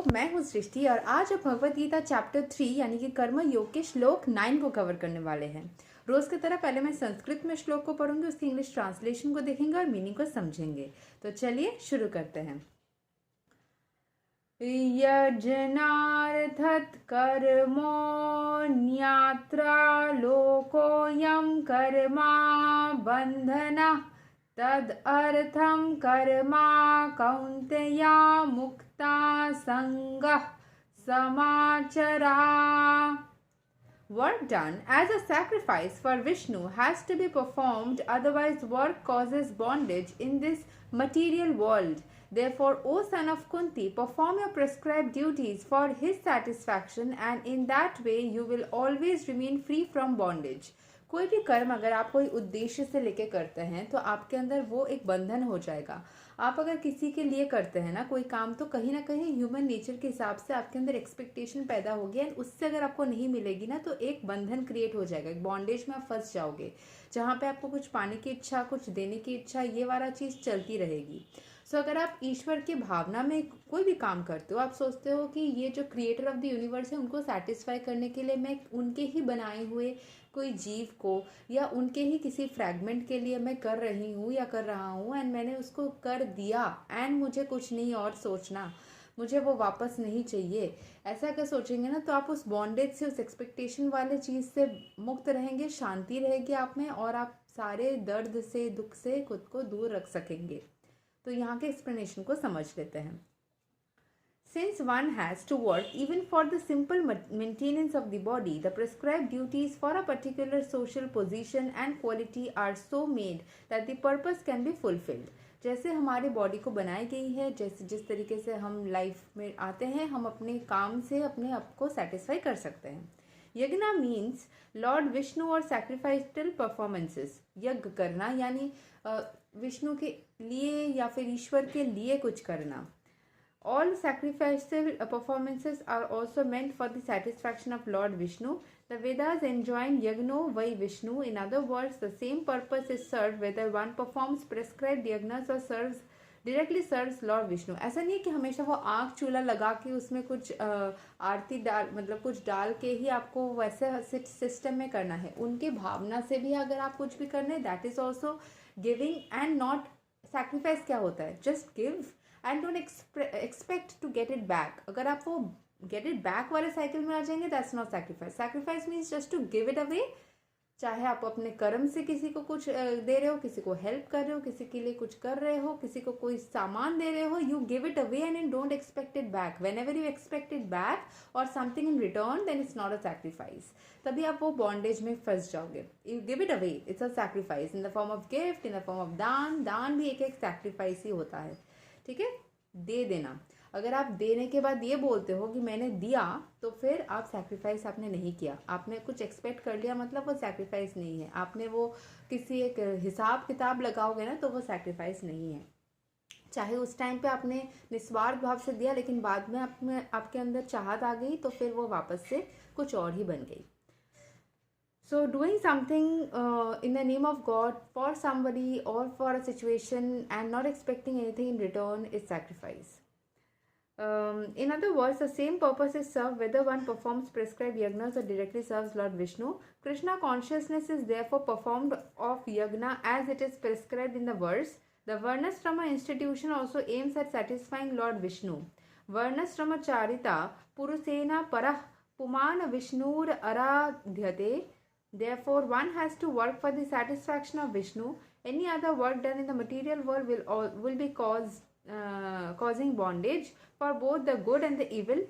मैं हूँ सृष्टि और आज हम भगवद गीता चैप्टर 3 यानी कि कर्म योग के श्लोक 9 को कवर करने वाले हैं। रोज की तरह पहले मैं संस्कृत में श्लोक को पढ़ूंगी, उसकी इंग्लिश ट्रांसलेशन को देखेंगे और मीनिंग को समझेंगे। तो चलिए शुरू करते हैं। यजनार्थत कर्मोऽन्यत्र लोकोऽयं कर्मा बन्धनः तदर्थं कर्मा कौन्तेया मुक्ता संगः समाचरा। Work done as a sacrifice for Vishnu has to be performed, otherwise work causes bondage in this material world. Therefore, O son of Kunti, perform your prescribed duties for his satisfaction, and in that way you will always remain free from bondage. कोई भी कर्म अगर आप कोई उद्देश्य से लेके करते हैं तो आपके अंदर वो एक बंधन हो जाएगा। आप अगर किसी के लिए करते हैं ना कोई काम, तो कहीं ना कहीं ह्यूमन नेचर के हिसाब से आपके अंदर एक्सपेक्टेशन पैदा होगी एंड उससे अगर आपको नहीं मिलेगी ना तो एक बंधन क्रिएट हो जाएगा, एक बॉन्डेज में आप फंस जाओगे जहाँ पे आपको कुछ पाने की इच्छा, कुछ देने की इच्छा, ये वाला चीज़ चलती रहेगी। सो अगर आप ईश्वर की भावना में कोई भी काम करते हो, आप सोचते हो कि ये जो क्रिएटर ऑफ द यूनिवर्स है उनको सेटिस्फाई करने के लिए मैं उनके ही बनाए हुए कोई जीव को या उनके ही किसी फ्रैगमेंट के लिए मैं कर रही हूँ या कर रहा हूँ एंड मैंने उसको कर दिया एंड मुझे कुछ नहीं और सोचना, मुझे वो वापस नहीं चाहिए, ऐसा अगर सोचेंगे ना तो आप उस बॉन्डेज से, उस एक्सपेक्टेशन वाले चीज़ से मुक्त रहेंगे, शांति रहेगी आप में और आप सारे दर्द से, दुख से खुद को दूर रख सकेंगे। तो यहाँ के एक्सप्लेनेशन को समझ लेते हैं। Since one has to work even for the simple maintenance of the body, the prescribed duties for a particular social position and quality are so made that the purpose can be fulfilled. जैसे हमारे body को बनाई गई है, जैसे जिस तरीके से हम लाइफ में आते हैं, हम अपने काम से अपने आप को सेटिस्फाई कर सकते हैं। यज्ञ मीन्स लॉर्ड विष्णु और सैक्रिफाइसल परफॉर्मेंसेस। यज्ञ करना यानी विष्णु के लिए या फिर ईश्वर के लिए कुछ करना। All sacrificial performances are also meant for the satisfaction of Lord Vishnu. The Vedas enjoin yagno vai Vishnu. In other words, the same purpose is served whether one performs prescribed yagnas or directly serves Lord Vishnu. ऐसा नहीं है कि हमेशा वो आग चूल्हा लगा के उसमें कुछ आरती डाल, मतलब कुछ डाल के ही आपको वैसे सिस्टम में करना है। उनकी भावना से भी अगर आप कुछ भी करने, that is also giving and not sacrifice. क्या होता है? Just give and don't expect to get it back. अगर आप वो गेट इट बैक वाले साइकिल में आ जाएंगे, that's not sacrifice. Sacrifice means just to give it away. चाहे आप अपने कर्म से किसी को कुछ दे रहे हो, किसी को हेल्प कर रहे हो, किसी के लिए कुछ कर रहे हो, किसी को कोई सामान दे रहे हो, you give it away and don't expect it back. Whenever you expect it back और something in return, then it's not a sacrifice. तभी आप वो बॉन्डेज में फंस जाओगे। You give it away, it's a sacrifice in the form of gift, in the form of daan. दान भी एक सैक्रिफाइस ही होता है, ठीक है, दे देना। अगर आप देने के बाद ये बोलते हो कि मैंने दिया, तो फिर आप सैक्रिफाइस आपने नहीं किया। आपने कुछ एक्सपेक्ट कर लिया, मतलब वो सैक्रिफाइस नहीं है। आपने वो किसी एक हिसाब किताब लगाओगे ना तो वो सैक्रिफाइस नहीं है। चाहे उस टाइम पे आपने निस्वार्थ भाव से दिया, लेकिन बाद में आपके अंदर चाहत आ गई तो फिर वो वापस से कुछ और ही बन गई। So doing something in the name of God for somebody or for a situation and not expecting anything in return is sacrifice. In other words, the same purpose is served whether one performs prescribed yagnas or directly serves Lord Vishnu. Krishna consciousness is therefore performed of yagna as it is prescribed in the verse. The Varnasrama institution also aims at satisfying Lord Vishnu. Varnasrama charita purusena parah puman vishnur aradhyate. Therefore, one has to work for the satisfaction of Vishnu. Any other work done in the material world will be causing bondage. For both the good and the evil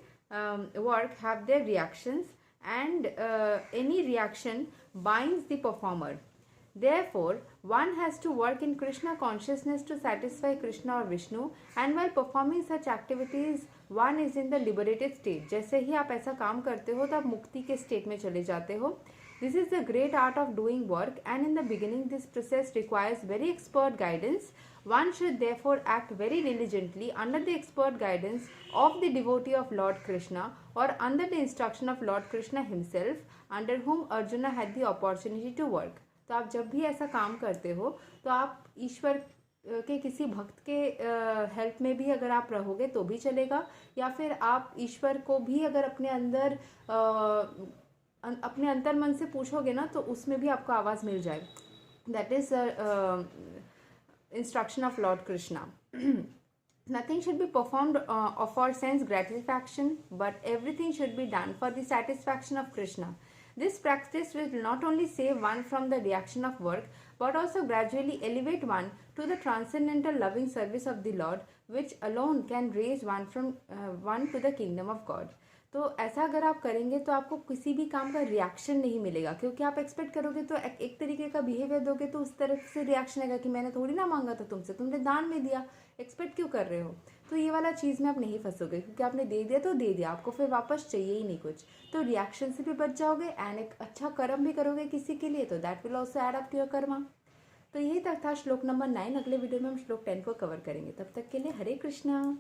work have their reactions, and any reaction binds the performer. Therefore, one has to work in Krishna consciousness to satisfy Krishna or Vishnu, and while performing such activities, one is in the liberated state. जैसे ही आप ऐसा काम करते हो तो आप मुक्ति के स्टेट में चले जाते हो। This is the great art of doing work, and in the beginning this process requires very expert guidance. One should therefore act very diligently under the expert guidance of the devotee of Lord Krishna or under the instruction of Lord Krishna himself, under whom Arjuna had the opportunity to work. तो आप जब भी ऐसा काम करते हो तो आप ईश्वर के किसी भक्त के हेल्प में भी अगर आप रहोगे तो भी चलेगा, या फिर आप ईश्वर को भी अगर अपने अंदर अपने अंतर मन से पूछोगे ना तो उसमें भी आपको आवाज़ मिल जाए. That is instruction of Lord Krishna. Nothing should be performed for sense gratification, but everything should be done for the satisfaction of Krishna. This practice will not only save one from the reaction of work, but also gradually elevate one to the transcendental loving service of the Lord, which alone can raise one from one to the kingdom of God. तो ऐसा अगर आप करेंगे तो आपको किसी भी काम का रिएक्शन नहीं मिलेगा, क्योंकि आप एक्सपेक्ट करोगे तो एक तरीके का बिहेवियर दोगे तो उस तरफ से रिएक्शन आएगा कि मैंने थोड़ी ना मांगा था तुमसे, तुमने दान में दिया, एक्सपेक्ट क्यों कर रहे हो. तो ये वाला चीज़ में आप नहीं फंसोगे, क्योंकि आपने दे दिया तो दे दिया, आपको फिर वापस चाहिए ही नहीं कुछ. तो रिएक्शन से भी बच जाओगे एंड एक अच्छा कर्म भी करोगे किसी के लिए, तो that will also add up to your karma. तो यही तक था श्लोक नंबर 9. अगले वीडियो में हम श्लोक 10 को कवर करेंगे. तब तक के लिए हरे कृष्णा.